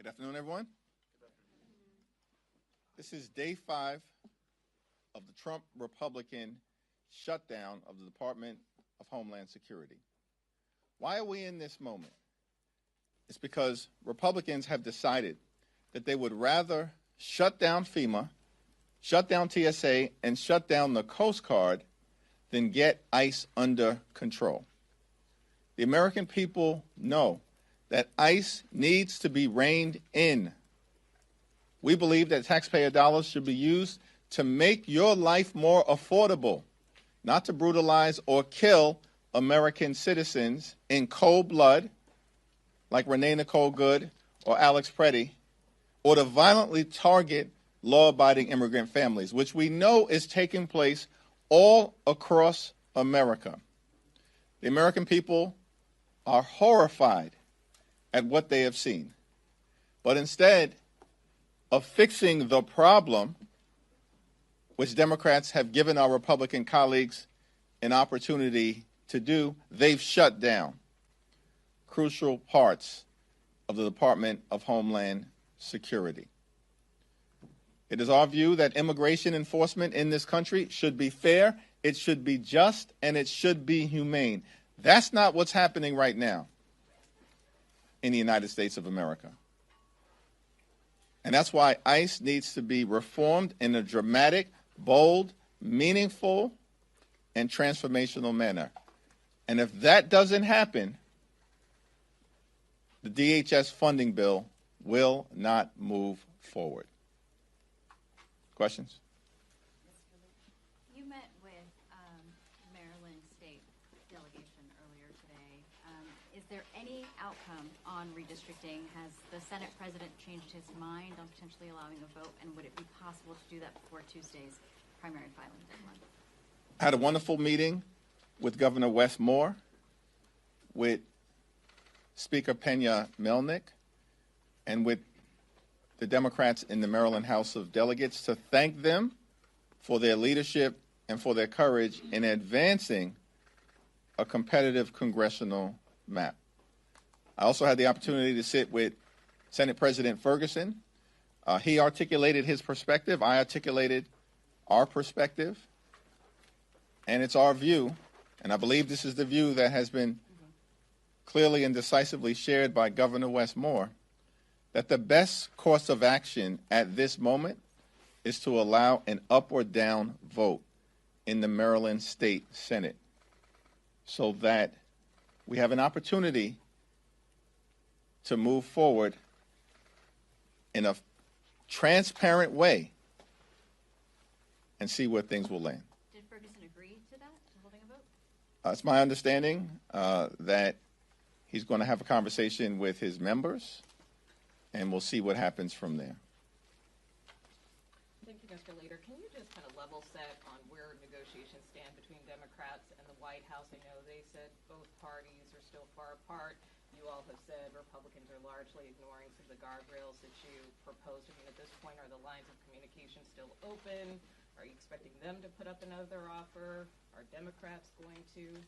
Good afternoon, everyone. This is day 5 of the Trump Republican shutdown of the Department of Homeland Security. Why are we in this moment? It's because Republicans have decided that they would rather shut down FEMA, shut down TSA, and shut down the Coast Guard than get ICE under control. The American people know that ICE needs to be reined in. We believe that taxpayer dollars should be used to make your life more affordable, not to brutalize or kill American citizens in cold blood, like Renee Nicole Good or Alex Preddy, or to violently target law-abiding immigrant families, which we know is taking place all across America. The American people are horrified at what they have seen. But instead of fixing the problem, which Democrats have given our Republican colleagues an opportunity to do, they've shut down crucial parts of the Department of Homeland Security. It is our view that immigration enforcement in this country should be fair, it should be just, and it should be humane. That's not what's happening right now in the United States of America. And that's why ICE needs to be reformed in a dramatic, bold, meaningful, and transformational manner. And if that doesn't happen, the DHS funding bill will not move forward. Questions? You met with Maryland State delegation earlier today. Is there any outcome on redistricting? Has the Senate president changed his mind on potentially allowing a vote, and would it be possible to do that before Tuesday's primary filing deadline? I had a wonderful meeting with Governor Wes Moore, with Speaker Pena Melnick, and with the Democrats in the Maryland House of Delegates to thank them for their leadership and for their courage in advancing a competitive congressional map. I also had the opportunity to sit with Senate President Ferguson. He articulated his perspective. I articulated our perspective. And it's our view, and I believe this is the view that has been clearly and decisively shared by Governor Wes Moore, that the best course of action at this moment is to allow an up or down vote in the Maryland State Senate so that we have an opportunity to move forward in a transparent way and see where things will land. Did Ferguson agree to that, to holding a vote? It's my understanding that he's going to have a conversation with his members, and we'll see what happens from there. Thank you, Mr. Leader. Can you just kind of level set on where negotiations stand between Democrats and the White House? I know they said both parties are still far apart. You all have said Republicans are largely ignoring some of the guardrails that you proposed. I mean, at this point, are the lines of communication still open? Are you expecting them to put up another offer? Are Democrats going to?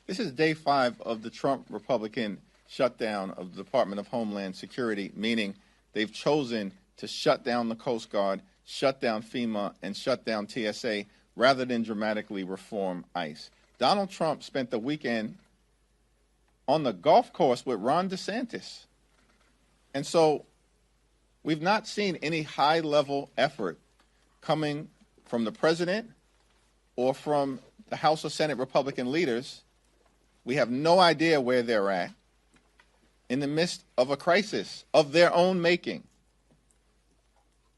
This is day 5 of the Trump Republican shutdown of the Department of Homeland Security, meaning they've chosen to shut down the Coast Guard, shut down FEMA, and shut down TSA rather than dramatically reform ICE. Donald Trump spent the weekend on the golf course with Ron DeSantis. And so we've not seen any high-level effort coming from the president or from the House or Senate Republican leaders. We have no idea where they're at in the midst of a crisis of their own making.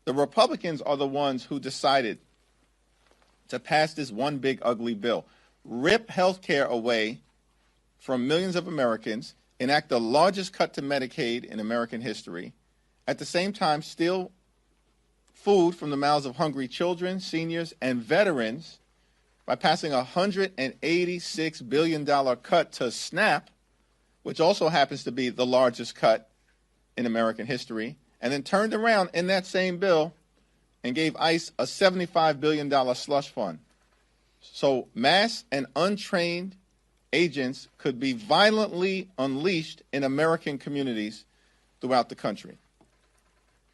The Republicans are the ones who decided to pass this one big ugly bill, rip health care away from millions of Americans, enact the largest cut to Medicaid in American history, at the same time steal food from the mouths of hungry children, seniors, and veterans by passing a $186 billion cut to SNAP, which also happens to be the largest cut in American history, and then turned around in that same bill and gave ICE a $75 billion slush fund. So mass and untrained agents could be violently unleashed in American communities throughout the country.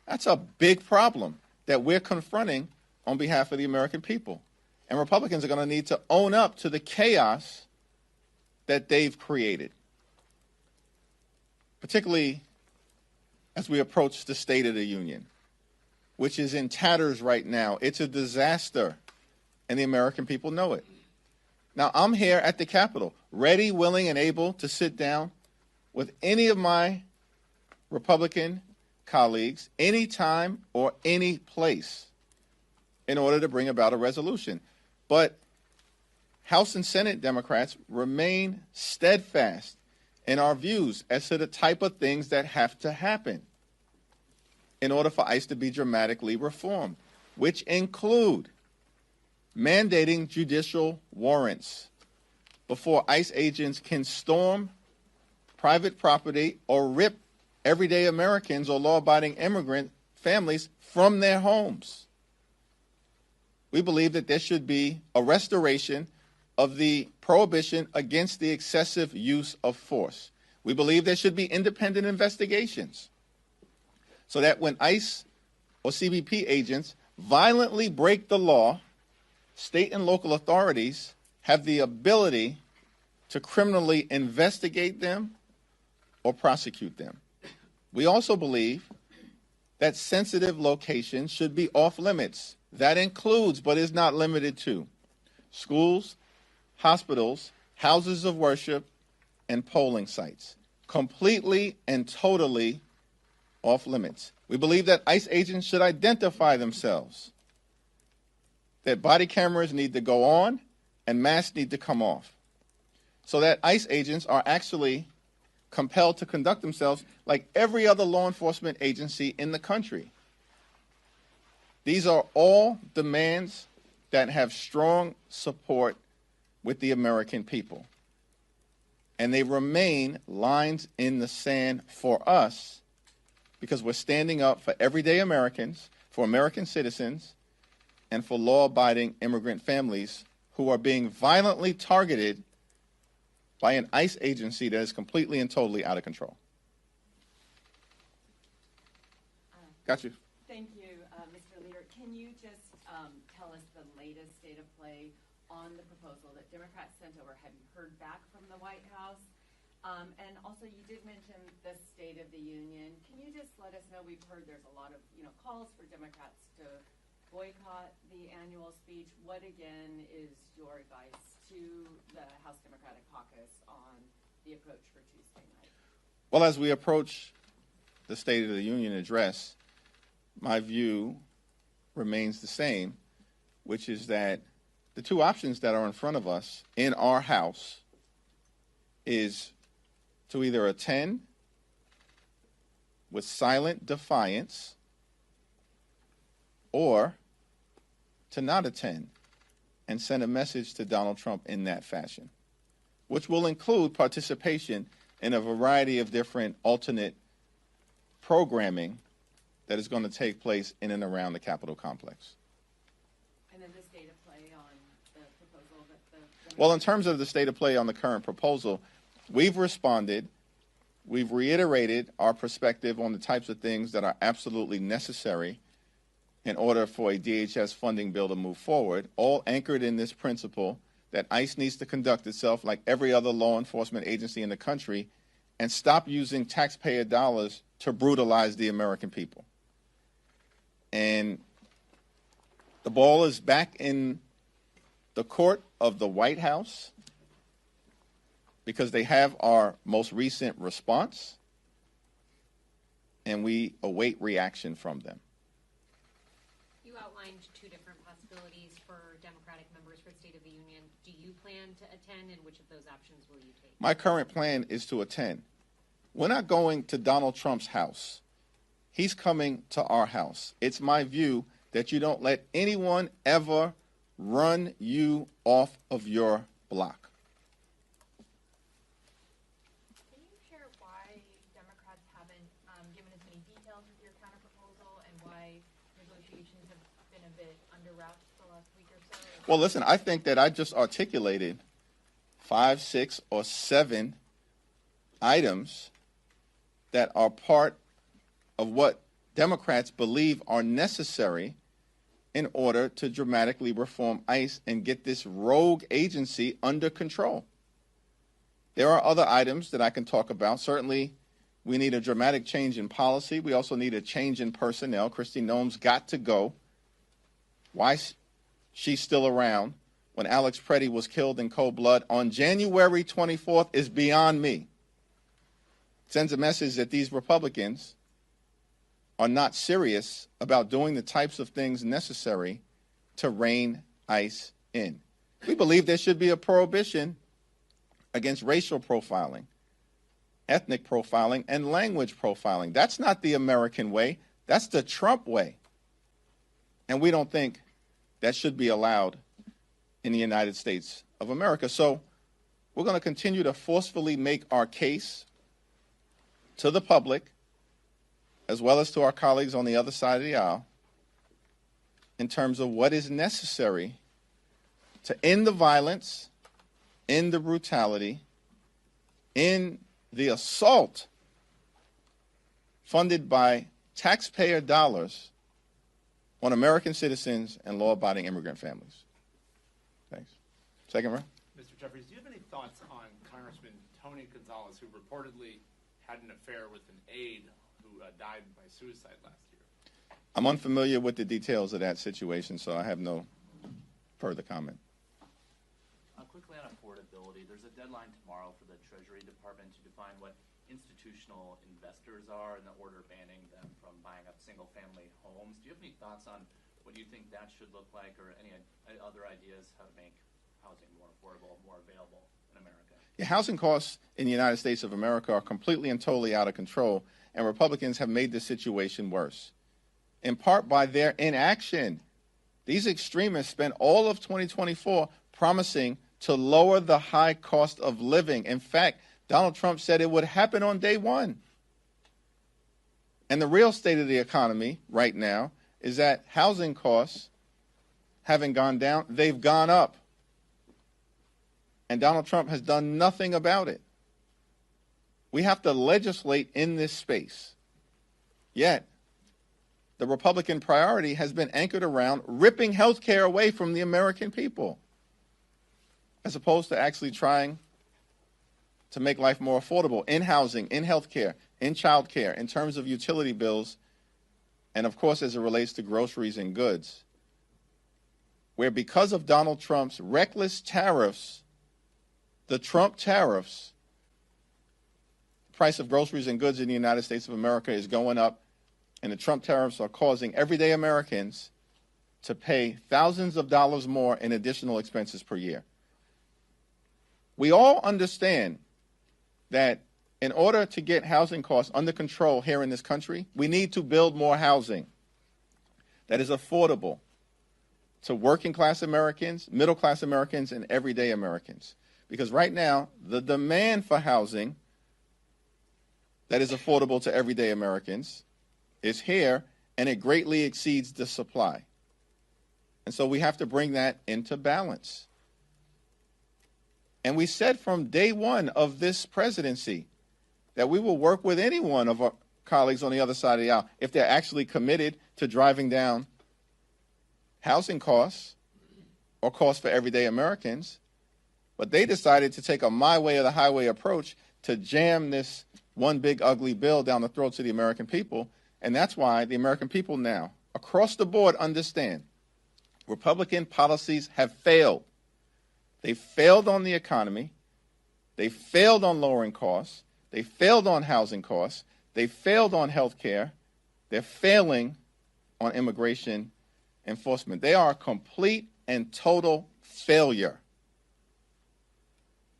That's a big problem that we're confronting on behalf of the American people. And Republicans are going to need to own up to the chaos that they've created, particularly as we approach the State of the Union, which is in tatters right now. It's a disaster, and the American people know it. Now, I'm here at the Capitol, ready, willing, and able to sit down with any of my Republican colleagues, anytime or any place, in order to bring about a resolution. But House and Senate Democrats remain steadfast in our views as to the type of things that have to happen in order for ICE to be dramatically reformed, which include mandating judicial warrants before ICE agents can storm private property or rip everyday Americans or law-abiding immigrant families from their homes. We believe that there should be a restoration of the prohibition against the excessive use of force. We believe there should be independent investigations so that when ICE or CBP agents violently break the law, state and local authorities have the ability to criminally investigate them or prosecute them. We also believe that sensitive locations should be off limits. That includes, but is not limited to, schools, hospitals, houses of worship, and polling sites. Completely and totally off limits. We believe that ICE agents should identify themselves, that body cameras need to go on and masks need to come off, so that ICE agents are actually compelled to conduct themselves like every other law enforcement agency in the country. These are all demands that have strong support with the American people. And they remain lines in the sand for us because we're standing up for everyday Americans, for American citizens, and for law-abiding immigrant families who are being violently targeted by an ICE agency that is completely and totally out of control. Got you. Thank you, Mr. Leader. Can you just tell us the latest state of play on the proposal that Democrats sent over? Have you heard back from the White House? And also, you did mention the State of the Union. Can you just let us know? We've heard there's a lot of calls for Democrats to boycott the annual speech. What again is your advice to the House Democratic Caucus on the approach for Tuesday night? Well, as we approach the State of the Union address, my view remains the same, which is that the two options that are in front of us in our House is to either attend with silent defiance or to not attend and send a message to Donald Trump in that fashion, which will include participation in a variety of different alternate programming that is going to take place in and around the Capitol complex. And then the state of play on the proposal that Well, in terms of the state of play on the current proposal, we've responded. We've reiterated our perspective on the types of things that are absolutely necessary in order for a DHS funding bill to move forward, all anchored in this principle that ICE needs to conduct itself like every other law enforcement agency in the country and stop using taxpayer dollars to brutalize the American people. And the ball is back in the court of the White House because they have our most recent response, and we await reaction from them. You outlined two different possibilities for Democratic members for the State of the Union. Do you plan to attend, and which of those options will you take? My current plan is to attend. We're not going to Donald Trump's house. He's coming to our house. It's my view that you don't let anyone ever run you off of your block. Can you share why Democrats haven't given us any details with your counterproposal and why negotiations have been a bit under wraps the last week or so? Well, listen, I think that I just articulated 5, 6, or 7 items that are part of what Democrats believe are necessary in order to dramatically reform ICE and get this rogue agency under control. There are other items that I can talk about. Certainly, we need a dramatic change in policy. We also need a change in personnel. Kristi Noem's got to go. Why she's still around when Alex Preddy was killed in cold blood on January 24th is beyond me. It sends a message that these Republicans are not serious about doing the types of things necessary to rein ICE in. We believe there should be a prohibition against racial profiling, ethnic profiling, and language profiling. That's not the American way. That's the Trump way. And we don't think that should be allowed in the United States of America. So we're going to continue to forcefully make our case to the public, as well as to our colleagues on the other side of the aisle, in terms of what is necessary to end the violence, end the brutality, end the assault funded by taxpayer dollars on American citizens and law-abiding immigrant families. Thanks. Second row. Mr. Jeffries, do you have any thoughts on Congressman Tony Gonzalez, who reportedly had an affair with an aide who died by suicide last year? I'm unfamiliar with the details of that situation, so I have no further comment. Quickly on affordability, there's a deadline tomorrow for the Treasury Department to define what institutional investors are in the order banning them from buying up single-family homes. Do you have any thoughts on what you think that should look like, or any other ideas how to make housing more affordable, more available in America? Yeah, housing costs in the United States of America are completely and totally out of control, and Republicans have made the situation worse, in part by their inaction. These extremists spent all of 2024 promising to lower the high cost of living. In fact, Donald Trump said it would happen on day one. And the real state of the economy right now is that housing costs haven't gone down, they've gone up. And Donald Trump has done nothing about it. We have to legislate in this space. Yet, the Republican priority has been anchored around ripping health care away from the American people, as opposed to actually trying to make life more affordable in housing, in health care, in child care, in terms of utility bills, and of course as it relates to groceries and goods, where because of Donald Trump's reckless tariffs, the Trump tariffs, the price of groceries and goods in the United States of America is going up, and the Trump tariffs are causing everyday Americans to pay thousands of dollars more in additional expenses per year. We all understand that in order to get housing costs under control here in this country, we need to build more housing that is affordable to working class Americans, middle class Americans, and everyday Americans. Because right now, the demand for housing that is affordable to everyday Americans is here, and it greatly exceeds the supply. And so we have to bring that into balance. And we said from day one of this presidency that we will work with any one of our colleagues on the other side of the aisle if they're actually committed to driving down housing costs or costs for everyday Americans. But they decided to take a my way or the highway approach to jam this one big ugly bill down the throats of the American people. And that's why the American people now, across the board, understand Republican policies have failed. They failed on the economy. They failed on lowering costs. They failed on housing costs. They failed on health care. They're failing on immigration enforcement. They are a complete and total failure.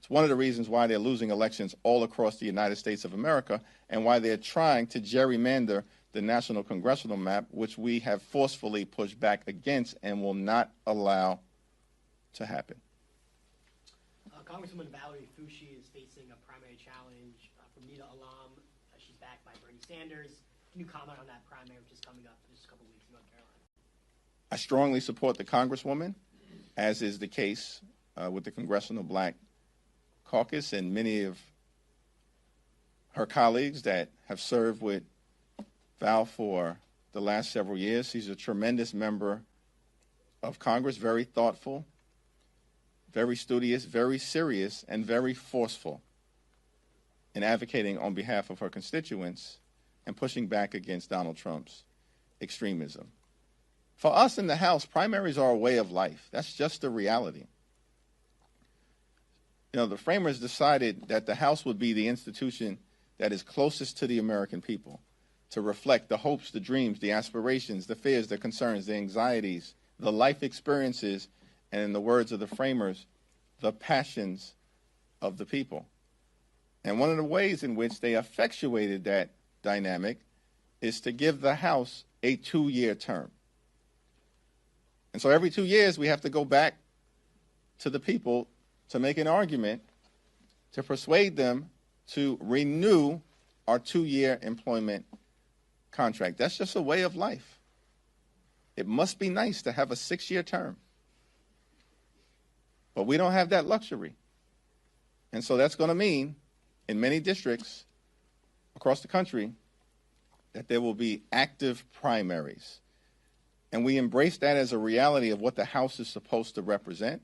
It's one of the reasons why they're losing elections all across the United States of America and why they're trying to gerrymander the national congressional map, which we have forcefully pushed back against and will not allow to happen. Congresswoman Valerie Foushee is facing a primary challenge from Nita Alam. She's backed by Bernie Sanders. Can you comment on that primary, which is coming up in just a couple weeks in North Carolina? I strongly support the Congresswoman, as is the case with the Congressional Black Caucus and many of her colleagues that have served with Val for the last several years. He's a tremendous member of Congress, very thoughtful, very studious, very serious, and very forceful in advocating on behalf of her constituents and pushing back against Donald Trump's extremism. For us in the House, primaries are a way of life. That's just the reality. You know, the framers decided that the House would be the institution that is closest to the American people, to reflect the hopes, the dreams, the aspirations, the fears, the concerns, the anxieties, the life experiences, and in the words of the framers, the passions of the people. And one of the ways in which they effectuated that dynamic is to give the House a 2-year term. And so every 2 years, we have to go back to the people to make an argument to persuade them to renew our 2-year employment contract. That's just a way of life. It must be nice to have a 6-year term. But we don't have that luxury. And so that's going to mean, in many districts across the country, that there will be active primaries. And we embrace that as a reality of what the House is supposed to represent.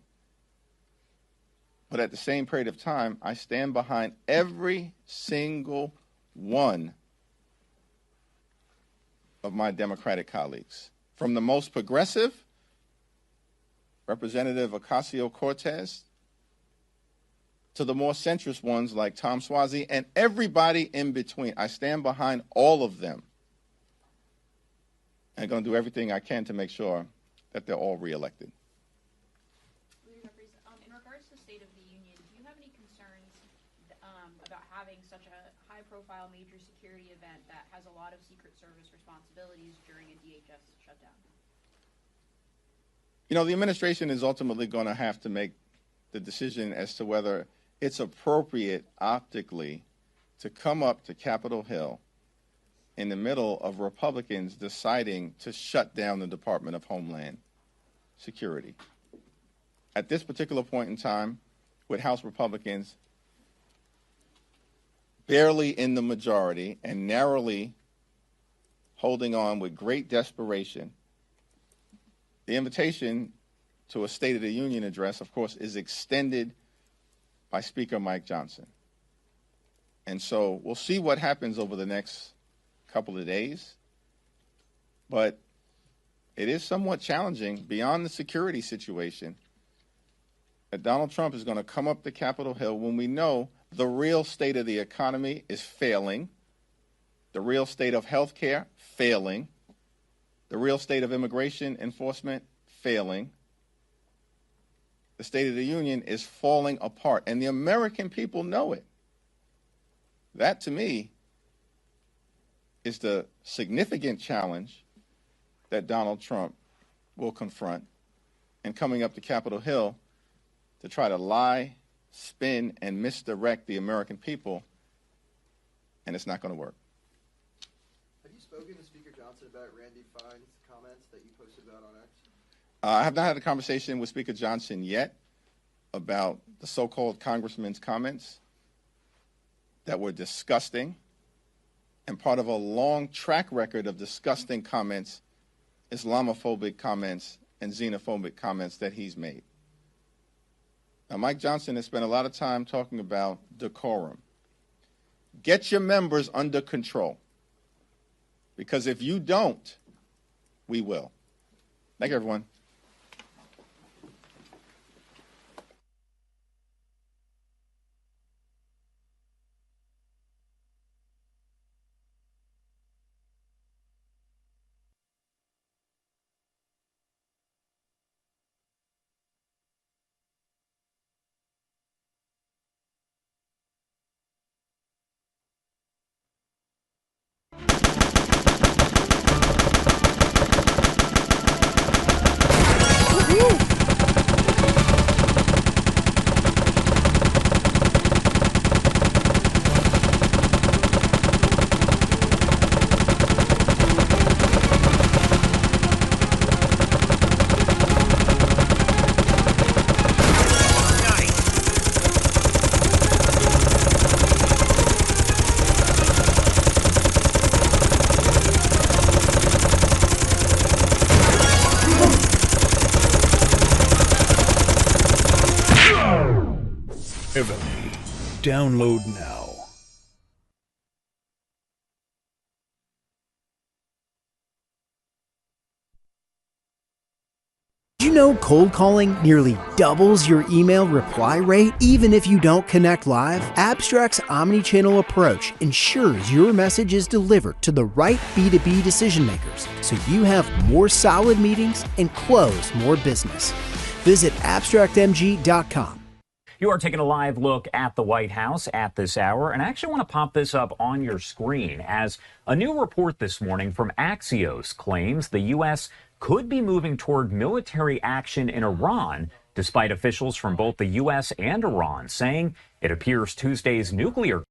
But at the same period of time, I stand behind every single one of my Democratic colleagues. From the most progressive, Representative Ocasio-Cortez, to the more centrist ones like Tom Suozzi, and everybody in between. I stand behind all of them. I'm going to do everything I can to make sure that they're all reelected. Leader Jeffries, in regards to State of the Union, do you have any concerns about having such a high-profile major security event that has a lot of Secret Service responsibilities during a DHS shutdown? You know, the administration is ultimately going to have to make the decision as to whether it's appropriate optically to come up to Capitol Hill in the middle of Republicans deciding to shut down the Department of Homeland Security. At this particular point in time, with House Republicans barely in the majority and narrowly holding on with great desperation, the invitation to a State of the Union address, of course, is extended by Speaker Mike Johnson. And so we'll see what happens over the next couple of days. But it is somewhat challenging beyond the security situation that Donald Trump is going to come up to Capitol Hill when we know the real state of the economy is failing, the real state of health care failing, the real state of immigration enforcement failing. The State of the Union is falling apart, and the American people know it. That, to me, is the significant challenge that Donald Trump will confront in coming up to Capitol Hill to try to lie, spin, and misdirect the American people, and it's not going to work. Have you spoken to Speaker Johnson about Randy Fine's comments that you posted about on X? I have not had a conversation with Speaker Johnson yet about the so-called congressman's comments that were disgusting and part of a long track record of disgusting comments, Islamophobic comments, and xenophobic comments that he's made. Now, Mike Johnson has spent a lot of time talking about decorum. Get your members under control, because if you don't, we will. Thank you, everyone. Download now. Did you know cold calling nearly doubles your email reply rate even if you don't connect live? Abstract's omni-channel approach ensures your message is delivered to the right B2B decision makers so you have more solid meetings and close more business. Visit abstractmg.com. You are taking a live look at the White House at this hour, and I actually want to pop this up on your screen as a new report this morning from Axios claims the U.S. could be moving toward military action in Iran, despite officials from both the U.S. and Iran saying it appears Tuesday's nuclear